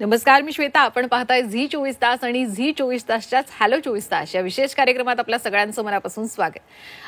नमस्कार, मी श्वेता. आपण पाहताय झी 24 तास आणि झी 24 तासच्याच हॅलो 24 तास या विशेष कार्यक्रमात आपल्या सगळ्यांचं मनापासून स्वागत.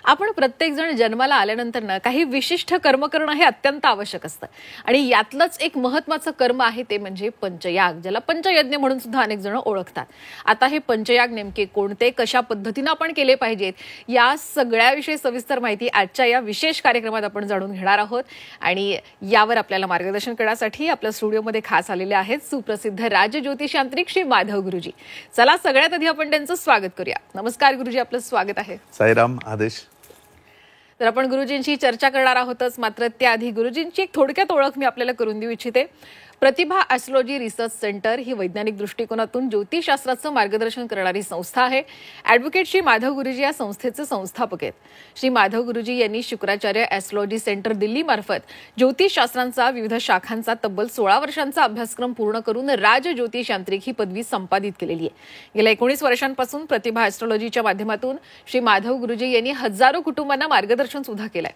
आपण प्रत्येक जण जन्माला आल्यानंतर ना काही विशिष्ट कर्म करणं हे अत्यंत आवश्यक असतं आणि यातलंच एक महत्त्वाचं कर्म आहे ते म्हणजे पंचयाग, ज्याला पंचयज्ञ म्हणून सुद्धा अनेक जण ओळखतात. आता हे पंचयाग नेमके कोणते, कशा पद्धतीने आपण केले पाहिजेत, या सगळ्याविषयी सविस्तर माहिती आजच्या या विशेष कार्यक्रमात आपण जाणून घेणार आहोत. आणि यावर आपल्याला मार्गदर्शन करण्यासाठी आपल्या स्टुडिओमध्ये खास आलेले आहेत सुप्रसिद्ध राजज्योतिषांत्रिक श्री माधव गुरुजी. चला सगळ्यात आधी आपण त्यांचं स्वागत करूया. नमस्कार गुरुजी, आपलं स्वागत आहे. साईराम, आदेश. तर आपण गुरुजींची चर्चा करणार आहोतच, मात्र त्याआधी गुरुजींची एक थोडक्यात ओळख मी आपल्याला करून देऊ इच्छिते. प्रतिभा ॲस्ट्रोलॉजी रिसर्च सेंटर ही वैज्ञानिक दृष्टिकोनातून ज्योतिषशास्त्राचं मार्गदर्शन करणारी संस्था आहे. ॲडव्होकेट श्री माधव गुरुजी या संस्थेचे संस्थापक आहेत. श्री माधव गुरुजी यांनी शुक्राचार्य ॲस्ट्रोलॉजी सेंटर दिल्ली मार्फत ज्योतिषशास्त्रांचा विविध शाखांचा तब्बल 16 वर्षांचा अभ्यासक्रम पूर्ण करून राजज्योतिषांत्रिक ही पदवी संपादित केलेली आहे. गेल्या 19 वर्षांपासून प्रतिभा ॲस्ट्रोलॉजीच्या माध्यमातून श्री माधव गुरुजी यांनी हजारो कुटुंबांना मार्गदर्शन सुद्धा केलंय.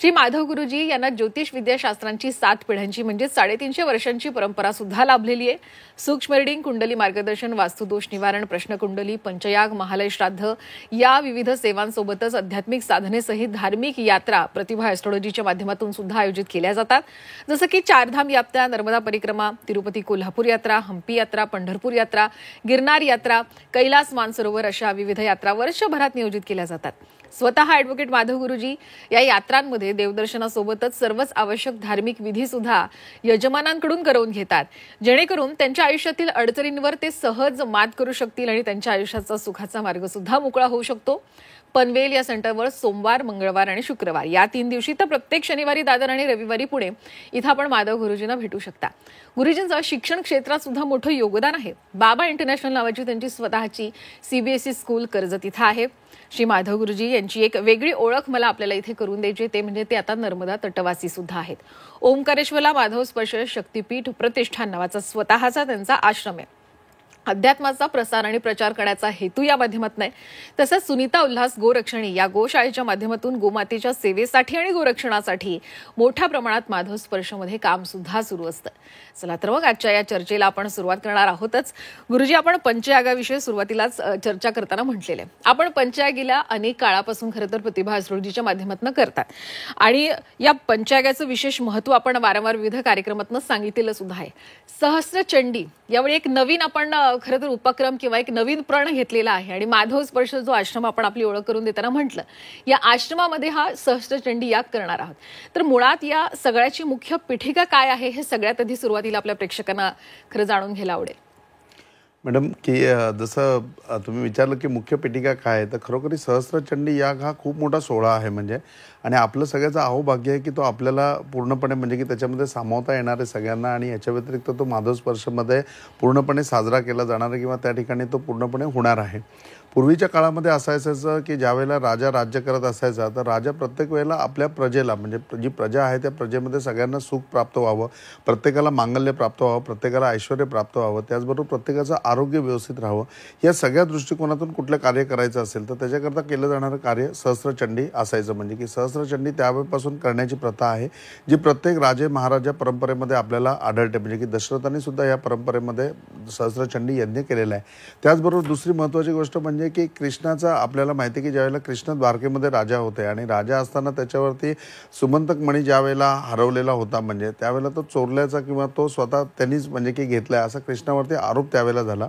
श्री माधव गुरुजी यांना ज्योतिष विद्याशास्त्रांची 7 पिढ्यांची म्हणजे 350 वर्षांची परंपरा सुद्धा लाभलेली आहे. सूक्ष्म रीडिंग, कुंडली मार्गदर्शन, वास्तुदोष निवारण, प्रश्नकुंडली, पंचयाग, महालय श्राद्ध या विविध सेवांसोबतच आध्यात्मिक साधनेसहित धार्मिक यात्रा प्रतिभा ॲस्ट्रोलॉजीच्या माध्यमातून सुद्धा आयोजित केल्या जातात. जसं की चारधाम यात्रा, नर्मदा परिक्रमा, तिरुपती कोल्हापूर यात्रा, हंपी यात्रा, पंढरपूर यात्रा, गिरनार यात्रा, कैलास मानसरोवर अशा विविध यात्रा वर्षभरात नियोजित केल्या जातात. स्वतः ॲडव्होकेट माधव गुरुजी या यात्रांमध्ये देवदर्शनासोबतच सर्वच आवश्यक धार्मिक विधी सुद्धा यजमानांकडून करवून घेतात, जेणेकरून त्यांच्या आयुष्यातील अडचणींवर ते सहज मात करू शकतील आणि त्यांच्या आयुष्याचा सुखाचा मार्ग सुद्धा मोकळा होऊ शकतो. पनवेल या सेंटरवर सोमवार, मंगळवार आणि शुक्रवार या 3 दिवशी तर प्रत्येक शनिवारी दादर आणि रविवारी पुणे इथं आपण माधव गुरुजींना भेटू शकता. गुरुजींचं शिक्षण क्षेत्रात सुद्धा मोठं योगदान आहे. बाबा इंटरनॅशनल नावाची त्यांची स्वतःची CBSE स्कूल कर्जत इथं आहे. श्री माधव गुरुजी यांची एक वेगळी ओळख मला आपल्याला इथे करून द्यायची, ते म्हणजे ते आता नर्मदा तटवासी सुद्धा आहेत. ओंकारेश्वरला माधव स्पर्श शक्तीपीठ प्रतिष्ठान नावाचा स्वतःचा त्यांचा आश्रम आहे. अध्यात्माचा प्रसार आणि प्रचार करण्याचा हेतू या माध्यमातून आहे. तसंच सुनीता उल्हास गोरक्षणी या गोशाळेच्या माध्यमातून गोमातेच्या सेवेसाठी आणि गोरक्षणासाठी मोठ्या प्रमाणात माधव स्पर्शमध्ये काम सुद्धा सुरू असतं. चला तर मग आजच्या या चर्चेला आपण सुरुवात करणार आहोतच. गुरुजी, आपण पंचयागाविषयी सुरुवातीलाच चर्चा करताना म्हटलेलं आहे, आपण पंचयागीला अनेक काळापासून खरं तर प्रतिभा ॲस्ट्रोलॉजीच्या माध्यमातून करतात आणि या पंचयागाचं विशेष महत्त्व आपण वारंवार विविध कार्यक्रमातून सांगितलेलं सुद्धा आहे. सहस्त्रचंडी यावेळी एक नवीन आपण खरं तर उपक्रम किंवा एक नवीन प्रण घेतलेला आहे आणि माधव स्पर्श जो आश्रम आपण आपली ओळख करून देताना म्हटलं, या आश्रमामध्ये हा सहस्त्रचंडी याग करणार आहोत. तर मुळात या सगळ्याची मुख्य पीठिका काय आहे हे सगळ्यात आधी सुरुवातीला आपल्या प्रेक्षकांना खरं जाणून घ्यायला आवडेल. मॅडम, की जसं तुम्ही विचारलं की मुख्य पीठिका काय आहे, तर खरोखरी सहस्त्रचंडी याग हा खूप मोठा सोहळा आहे म्हणजे, आणि आपलं सगळ्याचं अहोभाग्य आहे की तो आपल्याला पूर्णपणे म्हणजे की त्याच्यामध्ये सामावता येणार आहे सगळ्यांना, आणि याच्या व्यतिरिक्त तो माधव स्पर्शमध्ये पूर्णपणे साजरा केला जाणार आहे किंवा त्या ठिकाणी तो पूर्णपणे होणार आहे. पूर्वीच्या काळामध्ये असायचं की ज्यावेळेला राजा राज्य करत असायचा, तर राजा प्रत्येक वेळेला आपल्या प्रजेला म्हणजे जी प्रजा आहे त्या प्रजेमध्ये सगळ्यांना सुख प्राप्त व्हावं, प्रत्येकाला मांगल्य प्राप्त व्हावं, प्रत्येकाला ऐश्वर प्राप्त व्हावं, त्याचबरोबर प्रत्येकाचं आरोग्य व्यवस्थित राहावं, या सगळ्या दृष्टिकोनातून कुठलं कार्य करायचं असेल तर त्याच्याकरता केलं जाणारं कार्य सहस्त्रचंडी असायचं. म्हणजे की सहस्त्रचंडी त्यावेळेपासून करण्याची प्रथा आहे जी प्रत्येक राजे महाराजा परंपरेमध्ये आपल्याला आढळते. म्हणजे की दशरथांनी सुद्धा या परंपरेमध्ये सहस्त्रचंडी यज्ञ केलेला आहे. त्याचबरोबर दुसरी महत्त्वाची गोष्ट म्हणजे की कृष्णाचा आपल्याला माहिती आहे की ज्यावेळेला कृष्ण द्वारकेमध्ये राजा होते आणि राजा असताना त्याच्यावरती सुमंतक मणी ज्यावेळेला हरवलेला होता, म्हणजे त्यावेळेला तो चोरल्याचा किंवा तो स्वतः त्यांनीच म्हणजे की घेतलाय असा कृष्णावरती आरोप त्यावेळेला झाला.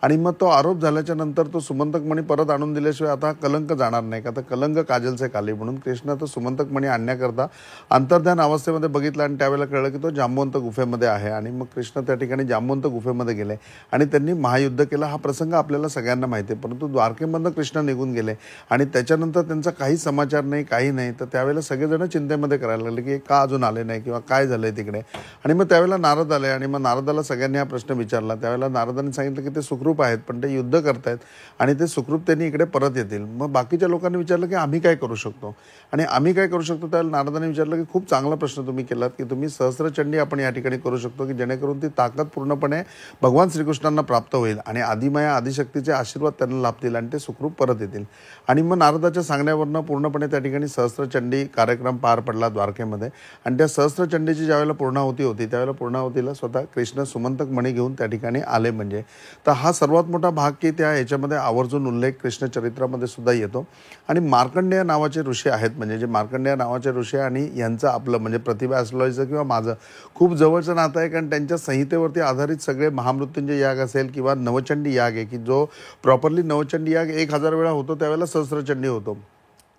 आणि मग तो आरोप झाल्याच्या नंतर तो सुमंतक मणी परत आणून दिल्याशिवाय आता कलंक जाणार नाही का, तर कलंक काजलचे काले म्हणून कृष्ण तो सुमंतक मणी आणण्याकरता अंतर्ध्यान अवस्थेमध्ये बघितला आणि त्यावेळेला कळलं की तो जांबवंत गुफेमध्ये आहे. आणि मग कृष्ण त्या ठिकाणी जांबवंत गुफेमध्ये गेले आणि त्यांनी महायुद्ध केलं. हा प्रसंग आपल्याला सगळ्यांना माहिती आहे. परंतु द्वारकेमधनं कृष्ण निघून गेले आणि त्याच्यानंतर त्यांचा काही समाचार नाही, काही नाही. तर त्यावेळेला सगळेजण चिंतेमध्ये करायला लागले की का अजून आले नाही किंवा काय झालंय तिकडे. आणि मग त्यावेळेला नारद आले आणि मग नारदाला सगळ्यांनी हा प्रश्न विचारला. त्यावेळेला नारदांनी सांगितलं की ते सुखरूप सुखरूप आहेत पण ते युद्ध करतायत आणि ते सुखरूपतेने इकडे परत येतील. मग बाकीच्या लोकांनी विचारलं की आम्ही काय करू शकतो आणि आम्ही काय करू शकतो. त्याला नारदाने विचारलं की खूप चांगला प्रश्न तुम्ही केलात की तुम्ही सहस्त्रचंडी आपण या ठिकाणी करू शकतो की जेणेकरून ती ताकद पूर्णपणे भगवान श्रीकृष्णांना प्राप्त होईल आणि आदिमाया आदिशक्तीचे आशीर्वाद त्यांना लाभतील आणि ते सुखरूप परत येतील. आणि मग नारदाच्या सांगण्यावरनं पूर्णपणे त्या ठिकाणी सहस्त्रचंडी कार्यक्रम पार पडला द्वारकेमध्ये आणि त्या सहस्त्रचंडीची ज्यावेळेला पूर्णाहुती होती त्यावेळेला पूर्णाहुतीला स्वतः कृष्ण सुमंतक मणी घेऊन त्या ठिकाणी आले. म्हणजे तर हा सर्वात मोठा भाग की त्या याच्यामध्ये आवर्जून उल्लेख कृष्ण चरित्रामध्ये सुद्धा येतो. आणि मार्कंडेय नावाचे ऋषी आहेत म्हणजे जे मार्कंडेय नावाचे ऋषी आणि यांचं आपलं म्हणजे प्रतिभा ॲस्ट्रॉलॉजीचं किंवा माझं खूप जवळचं नातं आहे कारण त्यांच्या संहितेवरती आधारित सगळे महामृत्युंजय याग असेल किंवा नवचंडी याग आहे की जो प्रॉपरली नवचंडी याग 1000 वेळा होतो त्यावेळेला सहस्त्रचंडी होतो.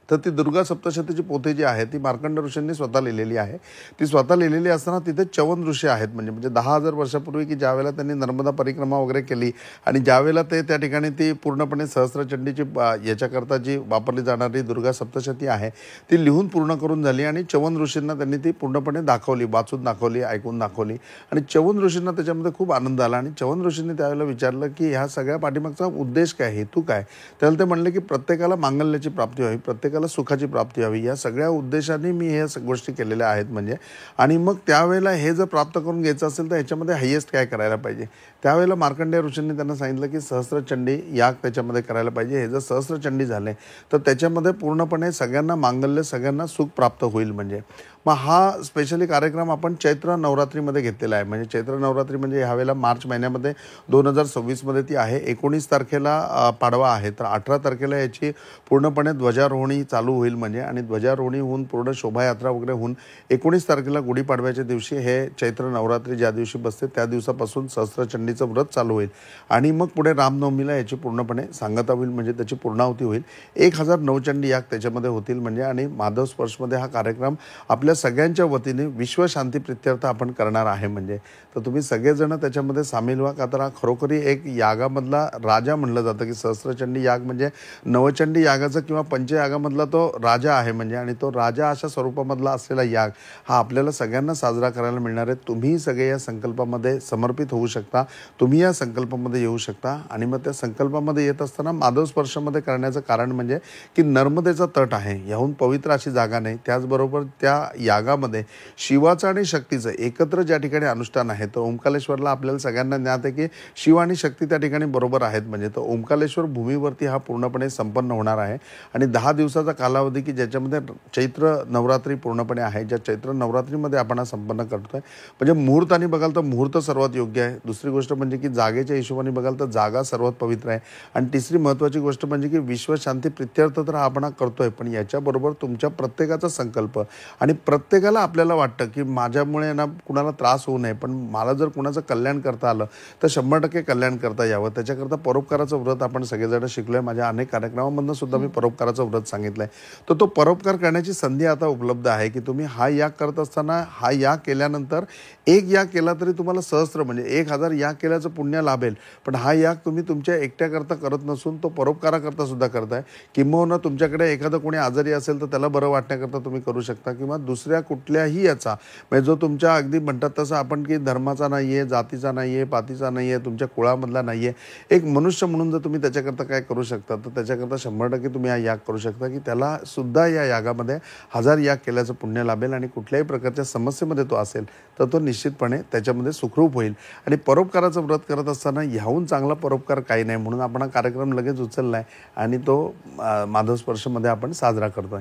तर ती दुर्गा सप्तशतीची पोथी जी आहे ती मार्कंड ऋषींनी स्वतः लिहिलेली आहे. ती स्वतः लिहिलेली असताना तिथे 54 ऋषी आहेत म्हणजे 10,000 वर्षापूर्वी की ज्यावेळेला त्यांनी नर्मदा परिक्रमा वगैरे केली आणि ज्यावेळेला ते त्या ठिकाणी ती पूर्णपणे सहस्त्रचंडीची याच्याकरता जी वापरली जाणारी दुर्गा सप्तशती आहे ती लिहून पूर्ण करून झाली आणि 54 ऋषींना त्यांनी ती पूर्णपणे दाखवली, वाचून दाखवली, ऐकून दाखवली आणि 54 ऋषींना त्याच्यामध्ये खूप आनंद आला. आणि 54 ऋषींनी त्यावेळेला विचारलं की ह्या सगळ्या पाठीमागचा उद्देश काय, हेतू काय. त्यावेळेला ते म्हणले की प्रत्येकाला मांगल्याची प्राप्ती व्हावी, प्रत्येकाला सुखाची प्राप्ती व्हावी, या सगळ्या उद्देशाने मी हे गोष्टी केलेल्या आहेत म्हणजे. आणि मग त्यावेळेला हे जर प्राप्त करून घ्यायचं असेल तर ह्याच्यामध्ये हायेस्ट काय करायला पाहिजे. त्यावेळेला मार्कंडेय ऋषींनी त्यांना सांगितलं की सहस्त्रचंडी याग त्याच्यामध्ये करायला पाहिजे. हे जर सहस्त्रचंडी झाले तर त्याच्यामध्ये पूर्णपणे सगळ्यांना मांगल्य, सगळ्यांना सुख प्राप्त होईल म्हणजे. मग हा स्पेशली कार्यक्रम आपण चैत्र नवरात्रीमध्ये घेतलेला आहे म्हणजे चैत्र नवरात्री म्हणजे ह्यावेळेला मार्च महिन्यामध्ये 2026मध्ये ती आहे. 19 तारखेला पाडवा आहे तर 18 तारखेला याची पूर्णपणे ध्वजारोहणी चालू होईल म्हणजे. आणि ध्वजारोहणी होऊन पूर्ण शोभायात्रा वगैरे होऊन 19 तारखेला गुढीपाडव्याच्या दिवशी हे चैत्र नवरात्री ज्या दिवशी बसते त्या दिवसापासून सहस्त्रचंडीचं व्रत चालू होईल आणि मग पुढे रामनवमीला याची पूर्णपणे सांगता होईल म्हणजे त्याची पूर्णाहुती होईल. 1000 नवचंडी याग त्याच्यामध्ये होतील म्हणजे. आणि माधव स्पर्शमध्ये हा कार्यक्रम आपल्या सगळ्यांच्या वतीने विश्वशांती प्रित्यर्थ आपण करणार आहे म्हणजे. तर तुम्ही सगळेजण त्याच्यामध्ये सामील व्हा का तर हा खरोखरी एक यागामधला राजा म्हणलं जातं की सहस्त्रचंडी याग म्हणजे नवचंडी यागाचं किंवा पंचयागामधला तो राजा आहे म्हणजे. आणि तो राजा अशा स्वरूपामधला असलेला याग हा आपल्याला सगळ्यांना साजरा करायला मिळणार आहे. तुम्ही सगळे या संकल्पामध्ये समर्पित होऊ शकता, तुम्ही या संकल्पामध्ये येऊ शकता. आणि मग त्या संकल्पामध्ये येत असताना माधव स्पर्शमध्ये करण्याचं कारण म्हणजे की नर्मदेचा तट आहे, याहून पवित्र अशी जागा नाही. त्याचबरोबर त्या यागामध्ये शिवाचं आणि शक्तीचं एकत्र ज्या ठिकाणी अनुष्ठान आहे तर ओंकारेश्वरला आपल्याला सगळ्यांना ज्ञात आहे की शिव आणि शक्ती त्या ठिकाणी बरोबर आहेत म्हणजे. तर ओंकारेश्वर भूमीवरती हा पूर्णपणे संपन्न होणार आहे आणि 10 दिवसाचा कालावधी की ज्याच्यामध्ये चैत्र नवरात्री पूर्णपणे आहे. ज्या चैत्र नवरात्रीमध्ये आपण हा संपन्न करतोय म्हणजे मुहूर्ताने बघाल तर मुहूर्त सर्वात योग्य आहे. दुसरी गोष्ट म्हणजे की जागेच्या हिशोबाने बघाल तर जागा सर्वात पवित्र आहे. आणि तिसरी महत्त्वाची गोष्ट म्हणजे की विश्वशांती प्रित्यर्थ तर आपण हा करतोय पण याच्याबरोबर तुमच्या प्रत्येकाचा संकल्प आणि प्रत्येकाला आपल्याला वाटतं की माझ्यामुळे ना कुणाला त्रास होऊ नये पण मला जर कुणाचं कल्याण करता आलं तर 100% कल्याण करता यावं. त्याच्याकरता परोपकाराचं व्रत आपण सगळेजण शिकलोय. माझ्या अनेक कार्यक्रमांमधून सुद्धा मी परोपकाराचं व्रत सांगितलंय. तर तो परोपकार करण्याची संधी आता उपलब्ध आहे की तुम्ही हा याग करत असताना हा याग केल्यानंतर एक याग केला तरी तुम्हाला सहस्त्र म्हणजे 1000 याग केल्याचं पुण्य लाभेल. पण हा याग तुम्ही तुमच्या एकट्याकरता करत नसून तो परोपकाराकरता सुद्धा करताय. किंबहुना तुमच्याकडे एखादं कोणी आजारी असेल तर त्याला बरं वाटण्याकरता तुम्ही करू शकता किंवा दुसऱ्या कुठल्याही याचा म्हणजे जो तुमच्या अगदी म्हणतात तसं आपण की धर्माचा नाही आहे, जातीचा नाही आहे, पातीचा नाही आहे, तुमच्या कुळामधला नाही आहे, एक मनुष्य म्हणून जर तुम्ही त्याच्याकरता काय करू शकता तर त्याच्याकरता 100% तुम्ही हा याग करू शकता की त्याला सुद्धा या यागामध्ये 1000 याग केल्याचं पुण्य लाभेल. आणि कुठल्याही प्रकारच्या समस्येमध्ये तो असेल तर तो निश्चितपणे त्याच्यामध्ये सुखरूप होईल. आणि परोपकाराचं व्रत करत असताना ह्याहून चांगला परोपकार काही नाही म्हणून आपण हा कार्यक्रम लगेच उचलला आहे आणि तो माधव स्पर्शमध्ये आपण साजरा करतोय.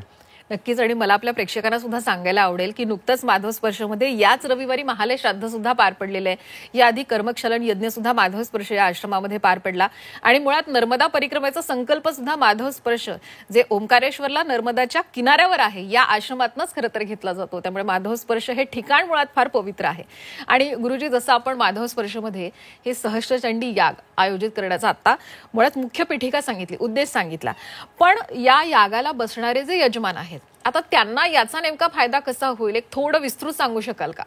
नक्कीच. आणि मला आपल्या प्रेक्षकांना सुद्धा सांगायला आवडेल की नुकतंच माधव स्पर्शमध्ये याच रविवारी महालय श्राद्ध सुद्धा पार पडलेलं आहे. याआधी कर्मक्षलन यज्ञ सुद्धा माधव स्पर्श या आश्रमामध्ये पार पडला. आणि मुळात नर्मदा परिक्रमेचा संकल्प सुद्धा माधव स्पर्श जे ओंकारेश्वरला नर्मदाच्या किनाऱ्यावर आहे या आश्रमातनंच खरं तर घेतला जातो. त्यामुळे माधव स्पर्श हे ठिकाण मुळात फार पवित्र आहे. आणि गुरुजी जसं आपण माधव स्पर्शमध्ये हे सहस्त्रचंडी याग आयोजित करण्याचा आता मुळात मुख्य पीठिका सांगितली, उद्देश सांगितला, पण या यागाला बसणारे जे यजमान आहेत आता त्यांना याचा नेमका फायदा कसा होईल एक थोडं विस्तृत सांगू शकाल का?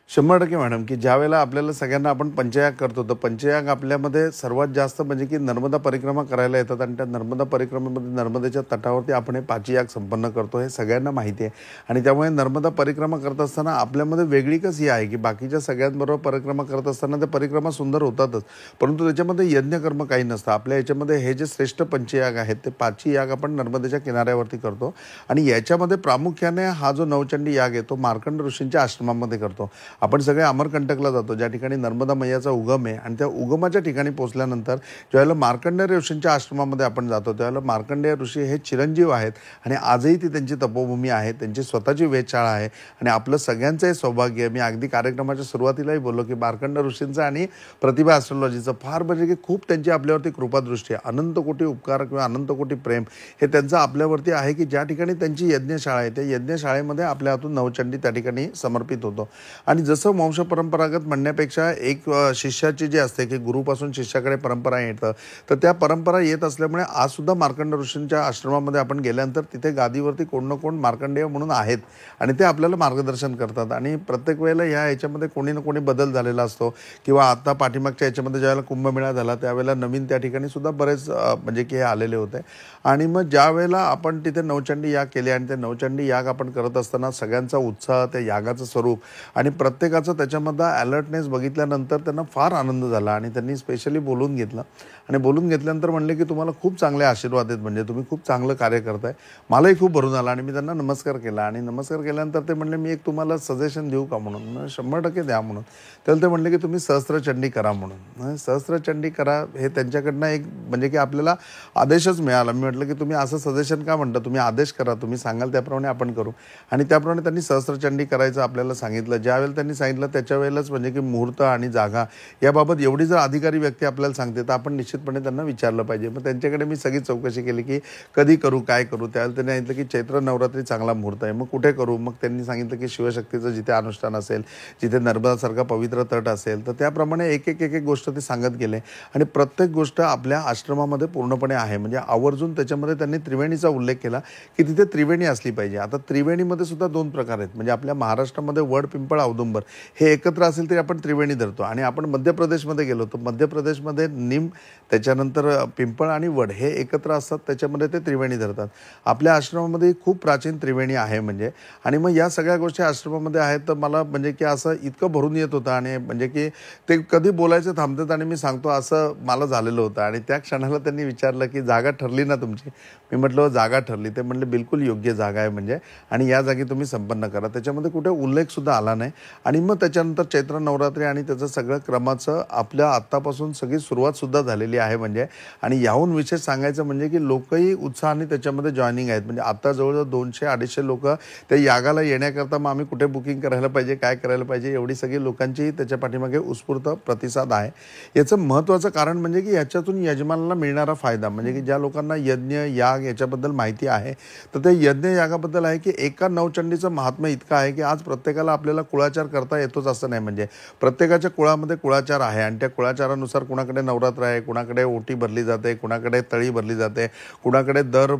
100% मॅडम, की ज्यावेळेला आपल्याला सगळ्यांना आपण पंचयाग करतो, तर पंचयाग आपल्यामध्ये सर्वात जास्त म्हणजे की नर्मदा परिक्रमा करायला येतात आणि त्या नर्मदा परिक्रमेमध्ये नर्मदेच्या तटावरती आपण हे पाची याग संपन्न करतो, हे सगळ्यांना माहिती आहे. आणि त्यामुळे नर्मदा परिक्रमा करत असताना आपल्यामध्ये वेगळी कस ही आहे की बाकीच्या सगळ्यांबरोबर परिक्रमा करत असताना त्या परिक्रमा सुंदर होतातच, परंतु त्याच्यामध्ये यज्ञकर्म काही नसतं. आपल्या याच्यामध्ये हे जे श्रेष्ठ पंचयाग आहेत ते पाची याग आपण नर्मदेच्या किनाऱ्यावरती करतो. आणि याच्यामध्ये प्रामुख्याने हा जो नवचंडी याग आहे तो मार्कंड ऋषींच्या आश्रमामध्ये करतो. आपण सगळे अमरकंटकला जातो, ज्या ठिकाणी नर्मदा मैयाचा उगम आहे, आणि त्या उगमाच्या ठिकाणी पोहोचल्यानंतर ज्यावेळेला मार्कंडेय ऋषींच्या आश्रमामध्ये आपण जातो त्यावेळेला मार्कंडेय ऋषी हे चिरंजीव आहेत आणि आजही ती त्यांची तपोभूमी आहे, त्यांची स्वतःची वेधशाळा आहे. आणि आपलं सगळ्यांचं हे सौभाग्य आहे. मी अगदी कार्यक्रमाच्या सुरुवातीलाही बोललो की मार्कंड ऋषींचं आणि प्रतिभा ॲस्ट्रॉलॉजीचं फार म्हणजे की खूप त्यांची आपल्यावरती कृपादृष्टी आहे. अनंत कोटी उपकार किंवा अनंत कोटी प्रेम हे त्यांचं आपल्यावरती आहे, की ज्या ठिकाणी त्यांची यज्ञशाळा आहे त्या यज्ञशाळेमध्ये आपल्या हातून नवचंडी त्या ठिकाणी समर्पित होतो. आणि जसं वंशपरंपरागत म्हणण्यापेक्षा एक शिष्याची जी असते की गुरुपासून शिष्याकडे परंपरा येतं, तर त्या परंपरा येत असल्यामुळे आजसुद्धा मार्कंड ऋषींच्या आश्रमामध्ये आपण गेल्यानंतर तिथे गादीवरती कोण ना कोण मार्कंडेय म्हणून आहेत आणि ते आपल्याला मार्गदर्शन करतात. आणि प्रत्येक वेळेला ह्याच्यामध्ये कोणी ना कोणी बदल झालेला असतो. किंवा आता पाठीमागच्या याच्यामध्ये ज्यावेळेला कुंभमेळा झाला त्यावेळेला नवीन त्या ठिकाणी सुद्धा बरेच म्हणजे की हे आलेले होते. आणि मग ज्या वेळेला आपण तिथे नवचंडी याग केले आणि ते नवचंडी याग आपण करत असताना सगळ्यांचा उत्साह, त्या यागाचं स्वरूप आणि प्रत्येकाचं त्याच्यामधला अलर्टनेस बघितल्यानंतर त्यांना फार आनंद झाला. आणि त्यांनी स्पेशली बोलून घेतलं आणि बोलून घेतल्यानंतर म्हणले की तुम्हाला खूप चांगले आशीर्वाद आहेत, म्हणजे तुम्ही खूप चांगलं कार्य करताय. मलाही खूप भरून आला आणि मी त्यांना नमस्कार केला. आणि नमस्कार केल्यानंतर ते म्हणले मी एक तुम्हाला सजेशन देऊ का म्हणून. 100% द्या म्हणून. त्याला ते म्हणले की तुम्ही सहस्त्रचंडी करा म्हणून. सहस्त्रचंडी करा हे त्यांच्याकडनं एक म्हणजे की आपल्याला आदेशच मिळाला. मी म्हटलं की तुम्ही असं सजेशन का म्हणता, तुम्ही आदेश करा, तुम्ही सांगाल त्याप्रमाणे आपण करू. आणि त्याप्रमाणे त्यांनी सहस्त्रचंडी करायचं आपल्याला सांगितलं. ज्यावेळेला त्यांनी सांगितलं त्याच्या वेळेलाच म्हणजे की मुहूर्त आणि जागा याबाबत एवढी जर अधिकारी व्यक्ती आपल्याला सांगते तर आपण निश्चितपणे त्यांना विचारलं पाहिजे. मग त्यांच्याकडे मी सगळी चौकशी केली की कधी करू, काय करू. त्यावेळेला त्यांनी सांगितलं की चैत्र नवरात्री चांगला मुहूर्त आहे, मग कुठे करू. मग त्यांनी सांगितलं की शिवशक्तीचं जिथे अनुष्ठान असेल, जिथे नर्मदासारखा पवित्र तट असेल, तर त्याप्रमाणे एक एक एक एक गोष्ट ते सांगत गेले. आणि प्रत्येक गोष्ट आपल्या आश्रमामध्ये पूर्णपणे आहे. म्हणजे आवर्जून त्याच्यामध्ये त्यांनी त्रिवेणीचा उल्लेख केला की तिथे त्रिवेणी असली पाहिजे. आता त्रिवेणीमध्ये सुद्धा 2 प्रकार आहेत. म्हणजे आपल्या महाराष्ट्रामध्ये वड, पिंपळ, औदुंबर हे एकत्र असेल तरी आपण त्रिवेणी धरतो. आणि आपण मध्य प्रदेशमध्ये गेलो तर मध्य प्रदेशमध्ये निम, त्याच्यानंतर पिंपळ आणि वड हे एकत्र असतात, त्याच्यामध्ये ते त्रिवेणी धरतात. आपल्या आश्रमामध्ये खूप प्राचीन त्रिवेणी आहे म्हणजे. आणि मग या सगळ्या गोष्टी आश्रमामध्ये आहेत. तर मला म्हणजे की असं इतकं भरून येत होतं आणि म्हणजे की ते कधी बोलायचं थांबतात आणि मी सांगतो असं मला झालेलं होतं. आणि त्या क्षणाला त्यांनी विचारलं की जागा ठरली ना तुमची. मी म्हटलं जागा ठरली. ते म्हणले बिलकुल योग्य जागा आहे म्हणजे, आणि या जागी तुम्ही संपन्न करा. त्याच्यामध्ये कुठे उल्लेखसुद्धा आला नाही. आणि मग त्याच्यानंतर चैत्र नवरात्री आणि त्याचं सगळं क्रमाचं आपल्या आत्तापासून सगळी सुरुवातसुद्धा झालेली आहे म्हणजे. आणि याहून विशेष सांगायचं म्हणजे की लोकही उत्साहाने त्याच्यामध्ये जॉईनिंग आहेत. म्हणजे आता जवळजवळ 200-250 लोक त्या यागाला येण्याकरता मग आम्ही कुठे बुकिंग करायला पाहिजे, काय करायला पाहिजे, एवढी सगळी लोकांची त्याच्या पाठीमागे उत्स्फूर्त प्रतिसाद आहे. याचं महत्त्वाचं कारण म्हणजे की याच्यातून यजमानाला मिळणारा फायदा म्हणजे की ज्या लोकांना यज्ञ याग याच्याबद्दल माहिती आहे तर ते यज्ञ यागाबद्दल आहे की एका नवचंडीचं महात्म्य इतकं आहे की आज प्रत्येकाला आपल्याला कुळाचार करता येतोच असं नाही. म्हणजे प्रत्येकाच्या कुळामध्ये कुळाचार आहे आणि त्या कुळाचारानुसार कुणाकडे नवरात्र आहे, कुणाकडे ओटी भरली जाते, कुणाकडे तळी भरली जाते, कुणाकडे दर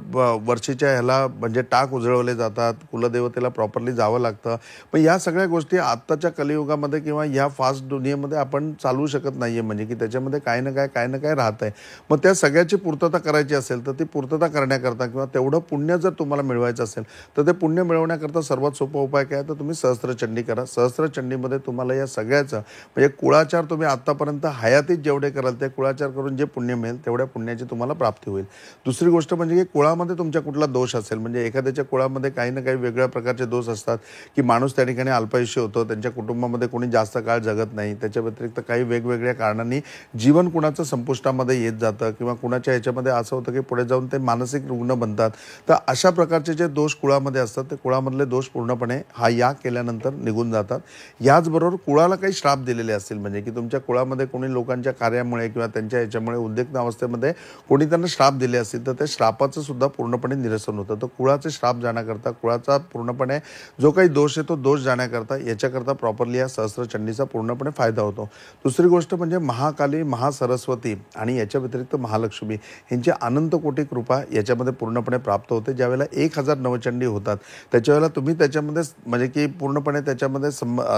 वर्षीच्या ह्याला म्हणजे टाक उजळवले जातात, कुलदेवतेला प्रॉपरली जावं लागतं. पण या सगळ्या गोष्टी आत्ताच्या कलियुगामध्ये किंवा ह्या फास्ट दुनियेमध्ये आपण चालवू शकत नाही आहे. म्हणजे की त्याच्यामध्ये काय ना काय राहत आहे. मग त्या सगळ्याची पूर्तता करायची असेल तर ती पूर्तता करण्याकरता किंवा तेवढं पुण्य जर तुम्हाला मिळवायचं असेल तर ते पुण्य मिळवण्याकरता सर्वात सोपा उपाय काय तर तुम्ही सहस्त्रचंडी करा. सहस्त्रचंडीमध्ये तुम्हाला या सगळ्याचं म्हणजे कुळाचार तुम्ही आत्तापर्यंत हयातीत जेवढे कराल ते कुळाचार करून जे पुण्य मिळेल तेवढ्या पुण्याची तुम्हाला प्राप्ती होईल. दुसरी गोष्ट म्हणजे की कुळामध्ये तुमच्या कुठला दोष असेल म्हणजे एखाद्याच्या कुळामध्ये काही ना काही वेगळ्या प्रकारचे दोष असतात की माणूस त्या ठिकाणी अल्पायुष्य होतो, त्यांच्या कुटुंबामध्ये कोणी जास्त काळ जगत नाही, त्याच्या व्यतिरिक्त काही वेगवेगळ्या कारणांनी जीवन कुणाचं संपुष्टामध्ये येत जातं किंवा कुणाच्या ह्याच्यामध्ये असं होतं की पुढे जाऊन ते मानसिक रुग्ण बनतात. तर अशा प्रकारचे जे दोष कुळामध्ये असतात ते कुळामधले दोष पूर्णपणे हा याग केल्यानंतर निघून जातात. याचबरोबर कुळाला काही श्राप दिलेले असतील म्हणजे की तुमच्या कुळामध्ये कोणी लोकांच्या कार्यामुळे किंवा त्यांच्या ह्याच्यामुळे उद्विग्न अवस्थेमध्ये कोणी त्यांना श्राप दिले असतील तर त्या श्रापाचं सुद्धा पूर्णपणे निरसन होतं. तर कुळाचे श्राप जाण्याकरता, कुळाचा पूर्णपणे जो काही दोष आहे तो दोष जाण्याकरता याच्याकरता प्रॉपरली या सहस्त्रचंडीचा पूर्णपणे फायदा होतो. दुसरी गोष्ट म्हणजे महाकाली, महासरस्वती आणि याच्या व्यतिरिक्त महालक्ष्मी यांची अनंत कोटी कृपा याच्यामध्ये पूर्णपणे प्राप्त होते. ज्यावेळेला 1000 नवचंडी होतात त्याच्यावेळेला तुम्ही त्याच्यामध्ये म्हणजे की पूर्णपणे त्याच्यामध्ये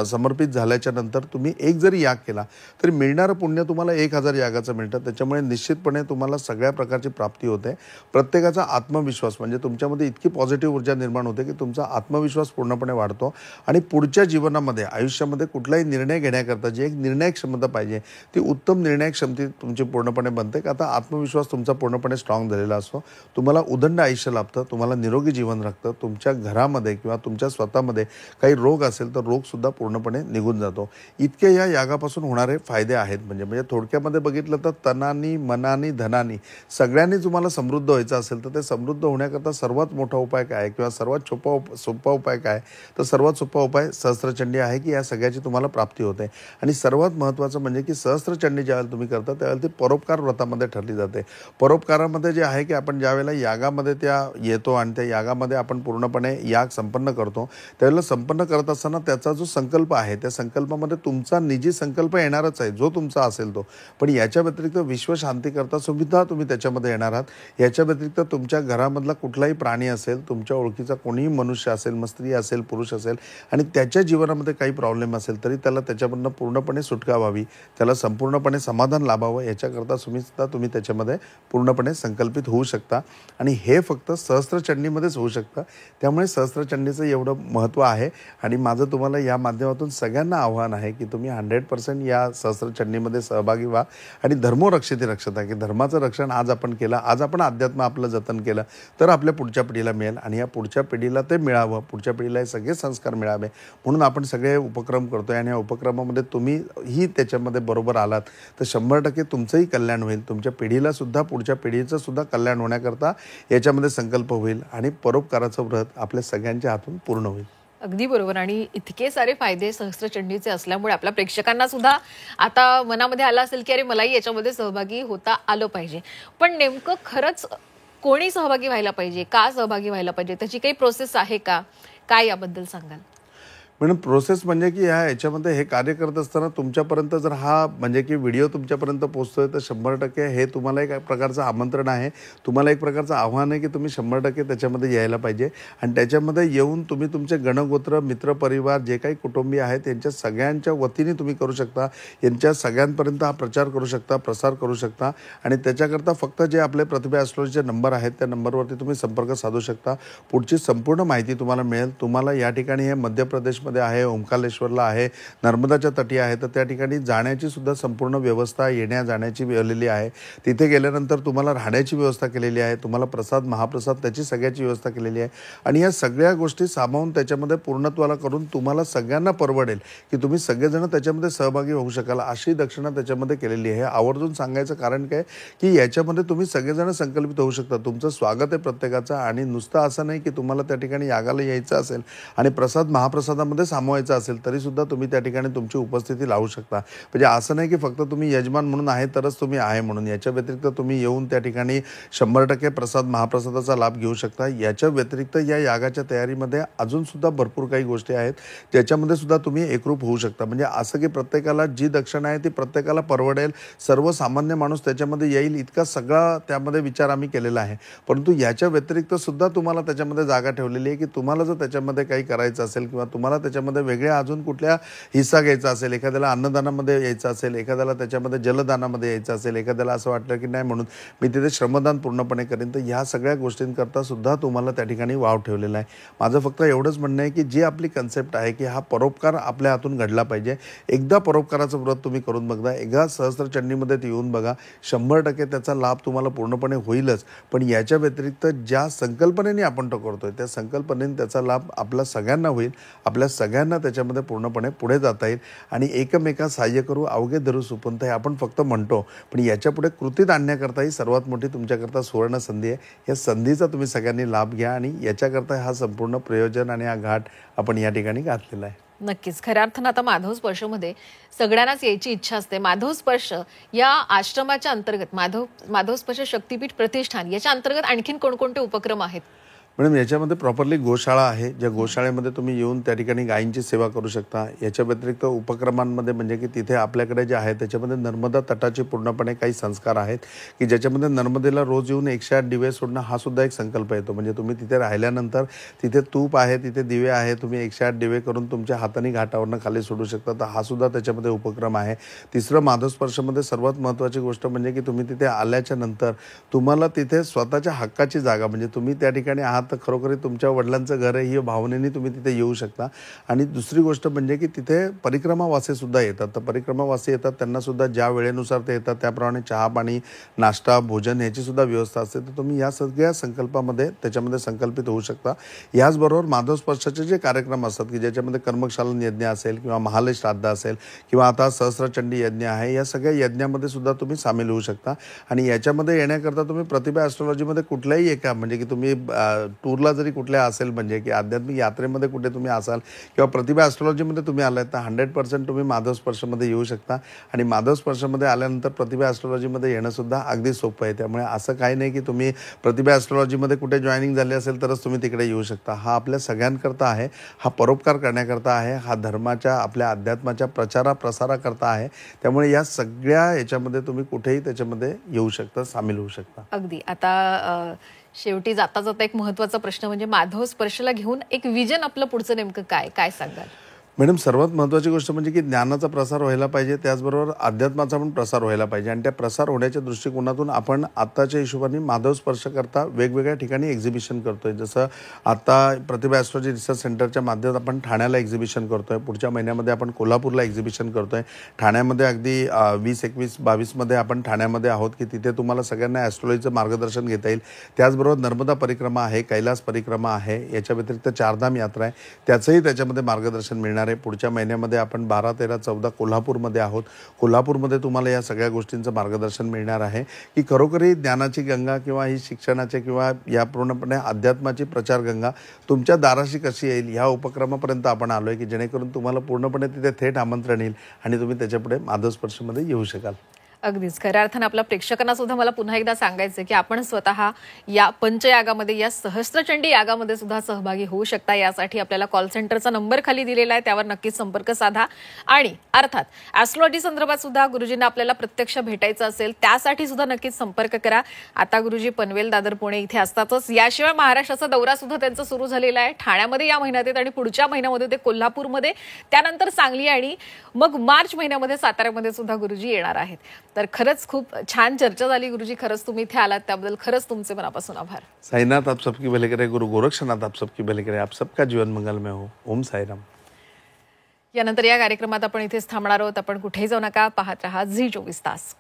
समर्पित झाल्याच्या नंतर तुम्ही एक जरी याग केला तरी मिळणारं पुण्य तुम्हाला 1000 यागाचं मिळतं. त्याच्यामुळे निश्चितपणे तुम्हाला सगळ्या प्रकारची प्राप्ती होते. प्रत्येकाचा आत्मविश्वास म्हणजे तुमच्यामध्ये इतकी पॉझिटिव्ह ऊर्जा निर्माण होते की तुमचा आत्मविश्वास पूर्णपणे वाढतो आणि पुढच्या जीवनामध्ये आयुष्यामध्ये कुठलाही निर्णय घेण्याकरता जी एक निर्णय क्षमता पाहिजे ती उत्तम निर्णय क्षमता तुमची पूर्णपणे बनते. का आता आत्मविश्वास तुमचा पूर्णपणे स्ट्रॉंग झालेला असतो. तुम्हाला उदंड आयुष्य लाभतं, तुम्हाला निरोगी जीवन राखतं. तुमच्या घरामध्ये किंवा तुमच्या स्वतःमध्ये काही रोग असेल तर रोगसुद्धा पूर्णपणे निघून जातो. इतके या यागापासून होणारे फायदे आहेत. म्हणजे थोडक्यामध्ये बघितलं तर तनानी मनानी धनानी सगळ्यांनी तुम्हाला समृद्ध व्हायचं असेल तर ते समृद्ध होण्याकरता सर्वात मोठा उपाय काय आहे किंवा सर्वात सोपा उपाय काय तर सर्वात सोपा उपाय सहस्त्रचंडी आहे की या सगळ्याची तुम्हाला प्राप्ती होते. आणि सर्वात महत्त्वाचं म्हणजे की सहस्त्रचंडी ज्यावेळेला तुम्ही करता त्यावेळेला ती परोपकार व्रतामध्ये ठरली जाते. परोपकारामध्ये जे आहे की आपण ज्यावेळेला यागामध्ये त्या येतो आणि त्या यागामध्ये आपण पूर्णपणे याग संपन्न करतो त्यावेळेला संपन्न करत असताना त्याचा जो संकल्प आहे त्या संकल्पामध्ये तुमचा निजी संकल्प येणारच आहे जो तुमचा असेल तो. पण याच्या व्यतिरिक्त विश्वशांती करता सुविधा तुम्ही त्याच्यामध्ये येणार आहात. याच्या व्यतिरिक्त तुमच्या घरामधला कुठलाही प्राणी असेल, तुमच्या ओळखीचा कोणीही मनुष्य असेल, मग स्त्री असेल, पुरुष असेल आणि त्याच्या जीवनामध्ये काही प्रॉब्लेम असेल तरी त्याला त्याच्यामधनं पूर्णपणे सुटका व्हावी, त्याला संपूर्णपणे समाधान लाभावं याच्याकरता तुम्ही त्याच्यामध्ये पूर्णपणे संकल्पित होऊ शकता. आणि हे फक्त सहस्त्रचंडीमध्येच होऊ शकतं. त्यामुळे सहस्त्रचंडीचं एवढं महत्त्व आहे. आणि माझं तुम्हाला या माध्यमातून सगळ्यांना आव्हान आहे की तुम्ही 100% या सहस्त्रचंडीमध्ये सहभागी व्हा. आणि धर्मो रक्षिते रक्षता की धर्माचं रक्षण आज आपण केलं, आज आपण अध्यात्म आपलं जतन केलं तर आपल्या पुढच्या पिढीला मिळेल आणि या पुढच्या पिढीला ते मिळावं, पुढच्या पिढीला हे सगळे संस्कार मिळावे म्हणून आपण सगळे उपक्रम करतोय. आणि या उपक्रमामध्ये तुम्हीही त्याच्यामध्ये बरोबर आलात तर 100% तुमचंही कल्याण होईल, तुमच्या पिढीला सुद्धा पुढच्या पिढीचं सुद्धा कल्याण होण्याकरता याच्यामध्ये संकल्प होईल आणि परोपकाराचं व्रत आपल्या सगळ्यांच्या हातून पूर्ण होईल. अगदी बरोबर. आणि इतके सारे फायदे सहस्त्रचंडीचे असल्यामुळे आपल्या प्रेक्षकांना सुद्धा आता मनामध्ये आलं असेल की अरे मलाही याच्यामध्ये सहभागी होता आलं पाहिजे. पण नेमकं खरंच कोणी सहभागी व्हायला पाहिजे, का सहभागी व्हायला पाहिजे, त्याची काही प्रोसेस आहे का, काय याबद्दल सांगाल? मॅडम प्रोसेस म्हणजे की याच्यामध्ये हे कार्य करत असताना तुमच्यापर्यंत जर हा म्हणजे की व्हिडिओ तुमच्यापर्यंत पोहोचतोय तर 100% हे तुम्हाला एक प्रकारचं आमंत्रण आहे, तुम्हाला एक प्रकारचं आव्हान आहे की तुम्ही 100% त्याच्यामध्ये यायला पाहिजे. आणि त्याच्यामध्ये येऊन तुम्ही तुमचे गणगोत्र, मित्रपरिवार जे काही कुटुंबीय आहेत यांच्या सगळ्यांच्या वतीने तुम्ही करू शकता, यांच्या सगळ्यांपर्यंत हा प्रचार करू शकता, प्रसार करू शकता. आणि त्याच्याकरता फक्त जे आपले प्रतिभा ॲस्ट्रोलॉजीचे नंबर आहेत त्या नंबरवरती तुम्ही संपर्क साधू शकता. पुढची संपूर्ण माहिती तुम्हाला मिळेल. तुम्हाला या ठिकाणी हे मध्य प्रदेश मध्ये आहे, ओंकारेश्वरला आहे, नर्मदाच्या तटी आहे तर त्या ठिकाणी जाण्याची सुद्धा संपूर्ण व्यवस्था येण्या जाण्याची केलेली आहे. तिथे गेल्यानंतर तुम्हाला राहण्याची व्यवस्था केलेली आहे, तुम्हाला प्रसाद महाप्रसाद त्याची सगळ्याची व्यवस्था केलेली आहे. आणि या सगळ्या गोष्टी सामावून त्याच्यामध्ये पूर्णत्वाला करून तुम्हाला सगळ्यांना परवडेल की तुम्ही सगळेजण त्याच्यामध्ये सहभागी होऊ शकाल अशी दक्षिणा त्याच्यामध्ये केलेली आहे. आवर्जून सांगायचं कारण काय की याच्यामध्ये तुम्ही सगळेजण संकल्पित होऊ शकता. तुमचं स्वागत आहे प्रत्येकाचं. आणि नुसतं असं नाही की तुम्हाला त्या ठिकाणी यागाला यायचं असेल आणि प्रसाद महाप्रसादामध्ये सामावायचं असेल तरी सुद्धा तुम्ही त्या ठिकाणी तुमची उपस्थिती लावू शकता. म्हणजे असं नाही की फक्त तुम्ही यजमान म्हणून आहे तरच तुम्ही आहे म्हणून. याच्या व्यतिरिक्त तुम्ही येऊन त्या ठिकाणी 100% प्रसाद महाप्रसादाचा लाभ घेऊ शकता. याच्या व्यतिरिक्त या यागाच्या तयारीमध्ये अजून सुद्धा भरपूर काही गोष्टी आहेत ज्याच्यामध्ये सुद्धा तुम्ही एकरूप होऊ शकता. म्हणजे असं की प्रत्येकाला जी दक्षिणा आहे ती प्रत्येकाला परवडेल, सर्वसामान्य माणूस त्याच्यामध्ये येईल इतका सगळा त्यामध्ये विचार आम्ही केलेला आहे. परंतु याच्या व्यतिरिक्त सुद्धा तुम्हाला त्याच्यामध्ये जागा ठेवलेली आहे की तुम्हाला जर त्याच्यामध्ये काही करायचं असेल किंवा तुम्हाला त्याच्यामध्ये वेगळ्या अजून कुठल्या हिस्सा घ्यायचा असेल, एखाद्याला अन्नदानामध्ये यायचं असेल, एखाद्याला त्याच्यामध्ये जलदानामध्ये यायचं असेल, एखाद्याला असं वाटलं की नाही म्हणून मी तिथे श्रमदान पूर्णपणे करेन तर ह्या सगळ्या गोष्टींकरता सुद्धा तुम्हाला त्या ठिकाणी वाव ठेवलेला आहे. माझं फक्त एवढंच म्हणणं आहे की जी आपली कन्सेप्ट आहे की हा परोपकार आपल्या हातून घडला पाहिजे. एकदा परोपकाराचं व्रत तुम्ही करून बघा, एकदा सहस्त्रचंडीमध्ये ते येऊन बघा, 100% त्याचा लाभ तुम्हाला पूर्णपणे होईलच. पण याच्या व्यतिरिक्त ज्या संकल्पनेने आपण तो करतोय त्या संकल्पनेने त्याचा लाभ आपल्या सगळ्यांना होईल, आपल्या सगळ्यांना त्याच्यामध्ये पूर्णपणे पुढे जाता येईल. आणि एकमेका सहाय्य करू अवघे धरू सुपंथ हे आपण फक्त म्हणतो पण याच्या पुढे कृतीत आणण्याकरता ही सर्वात मोठी तुमच्याकरता सुवर्ण संधी आहे. या संधीचा तुम्ही सगळ्यांनी लाभ घ्या आणि याच्याकरता हा संपूर्ण प्रयोजन आणि हा घाट आपण या ठिकाणी घातलेला आहे. नक्कीच. खऱ्या अर्थानं आता माधव स्पर्शमध्ये सगळ्यांनाच यायची इच्छा असते. माधव स्पर्श या आश्रमाच्या अंतर्गत माधव स्पर्श शक्तीपीठ प्रतिष्ठान याच्या अंतर्गत आणखीन कोणकोणते उपक्रम आहेत? मॅडम याच्यामध्ये प्रॉपरली गोशाळा आहे, ज्या गोशाळेमध्ये तुम्ही येऊन त्या ठिकाणी गायींची सेवा करू शकता. याच्या व्यतिरिक्त उपक्रमांमध्ये म्हणजे की तिथे आपल्याकडे जे आहे त्याच्यामध्ये नर्मदा तटाचे पूर्णपणे काही संस्कार आहेत की ज्याच्यामध्ये नर्मदेला रोज येऊन 108 दिवे सोडणं हा सुद्धा एक संकल्प येतो. म्हणजे तुम्ही तिथे राहिल्यानंतर तिथे तूप आहे, तिथे दिवे आहे, तुम्ही 108 दिवे करून तुमच्या हाताने घाटावरनं खाली सोडू शकता. तर हा सुद्धा त्याच्यामध्ये उपक्रम आहे. तिसरं माधवस्पर्शमध्ये सर्वात महत्त्वाची गोष्ट म्हणजे की तुम्ही तिथे आल्याच्या नंतर तुम्हाला तिथे स्वतःच्या हक्काची जागा म्हणजे तुम्ही त्या ठिकाणी आहात तर खरोखर तुमच्या वडिलांचं घर आहे ही भावनेने तुम्ही तिथे येऊ शकता. आणि दुसरी गोष्ट म्हणजे की तिथे परिक्रमावासी सुद्धा येतात. तर परिक्रमावासी येतात त्यांना सुद्धा ज्या वेळेनुसार ते येतात त्याप्रमाणे चहा पाणी नाश्ता भोजन याची सुद्धा व्यवस्था असते. तर तुम्ही या सगळ्या संकल्पामध्ये त्याच्यामध्ये संकल्पित होऊ शकता. याचबरोबर माधवस्पर्शाचे जे कार्यक्रम असतात की ज्याच्यामध्ये कर्मशालन यज्ञ असेल किंवा महालय श्राद्ध असेल किंवा आता सहस्त्रचंडी यज्ञ आहे, या सगळ्या यज्ञामध्ये सुद्धा तुम्ही सामील होऊ शकता. आणि याच्यामध्ये येण्याकरता तुम्ही प्रतिभा ॲस्ट्रॉलॉजीमध्ये कुठल्याही एका म्हणजे की तुम्ही टूरला जरी कुठल्या असेल म्हणजे की आध्यात्मिक यात्रेमध्ये कुठे तुम्ही असाल किंवा प्रतिभा ॲस्ट्रॉलॉजीमध्ये तुम्ही आलात तर 100% तुम्ही माधवस्पर्शामध्ये येऊ शकता. आणि माधवस्पर्शामध्ये आल्यानंतर प्रतिभा ॲस्ट्रॉलॉजीमध्ये येणंसुद्धा अगदी सोपं आहे. त्यामुळे असं काही नाही की तुम्ही प्रतिभा ॲस्ट्रॉलॉजीमध्ये कुठे जॉईनिंग झाली असेल तरच तुम्ही तिकडे येऊ शकता. हा आपल्या सगळ्यांकरता आहे, हा परोपकार करण्याकरता आहे, हा धर्माच्या आपल्या अध्यात्माच्या प्रसाराकरता आहे. त्यामुळे या सगळ्या याच्यामध्ये तुम्ही कुठेही त्याच्यामध्ये येऊ शकता, सामील होऊ शकता. अगदी. आता शेवटी जाता जाता एक महत्त्वाचा प्रश्न म्हणजे माधव स्पर्शला घेऊन एक विजन आपलं पुढचं नेमकं काय सांगाल? मॅडम सर्वात महत्त्वाची गोष्ट म्हणजे की ज्ञानाचा प्रसार व्हायला पाहिजे, त्याचबरोबर अध्यात्माचा पण प्रसार व्हायला पाहिजे. आणि त्या प्रसार होण्याच्या दृष्टिकोनातून आपण आत्ताच्या हिशोबाने माधव स्पर्श करता वेगवेगळ्या ठिकाणी एक्झिबिशन करतोय. जसं आता प्रतिभा ॲस्ट्रॉलॉजी रिसर्च सेंटरच्या माध्यमात आपण ठाण्याला एक्झिबिशन करतोय. पुढच्या महिन्यामध्ये आपण कोल्हापूरला एक्झिबिशन करतोय. ठाण्यामध्ये अगदी 20, 21, 22मध्ये आपण ठाण्यामध्ये आहोत की तिथे तुम्हाला सगळ्यांना ॲस्ट्रॉलॉजीचं मार्गदर्शन घेता येईल. त्याचबरोबर नर्मदा परिक्रमा आहे, कैलास परिक्रमा आहे, याच्या व्यतिरिक्त चारधाम यात्रा आहे, त्याचंही त्याच्यामध्ये मार्गदर्शन मिळणार. पुढच्या महिन्यामध्ये आपण 12, 13, 14 कोल्हापूरमध्ये आहोत. कोल्हापूरमध्ये तुम्हाला या सगळ्या गोष्टींचं मार्गदर्शन मिळणार आहे की खरोखरी ज्ञानाची गंगा किंवा ही शिक्षणाची किंवा या पूर्णपणे अध्यात्माची प्रचार गंगा तुमच्या दाराशी कशी येईल ह्या उपक्रमापर्यंत आपण आलोय की जेणेकरून तुम्हाला पूर्णपणे तिथे थेट आमंत्रण येईल आणि तुम्ही त्याच्यापुढे माधवस्पर्शमध्ये येऊ शकाल. अगदीच. खऱ्या अर्थानं आपल्या प्रेक्षकांना सुद्धा मला पुन्हा एकदा सांगायचं की आपण स्वतः या पंचयागामध्ये या सहस्त्रचंडी यागामध्ये सुद्धा सहभागी होऊ शकता. यासाठी आपल्याला कॉल सेंटरचा नंबर खाली दिलेला आहे, त्यावर नक्कीच संपर्क साधा. आणि अर्थात ॲस्ट्रॉलॉजी संदर्भात सुद्धा गुरुजींना आपल्याला प्रत्यक्ष भेटायचं असेल त्यासाठी सुद्धा नक्कीच संपर्क करा. आता गुरुजी पनवेल दादर पुणे इथे असतातच. याशिवाय महाराष्ट्राचा दौरा सुद्धा त्यांचा सुरू झालेला आहे. ठाण्यामध्ये या महिन्यात आहेत आणि पुढच्या महिन्यामध्ये ते कोल्हापूरमध्ये, त्यानंतर सांगली आणि मग मार्च महिन्यामध्ये साताऱ्यामध्ये सुद्धा गुरुजी येणार आहेत. तर खरंच खूप छान चर्चा झाली गुरुजी. खरंच तुम्ही इथे आलात त्याबद्दल खरंच तुमचे मनापासून आभार. साईनाथ आप सबकी भले करे, गुरु गोरक्षनाथ आप सबकी भले करे, आप सबका जीवन मंगलमय हो. ओम साईराम. यानंतर या कार्यक्रमात आपण इथेच थांबणार आहोत. आपण कुठेही जाऊ नका, पाहत रहा झी 24 तास.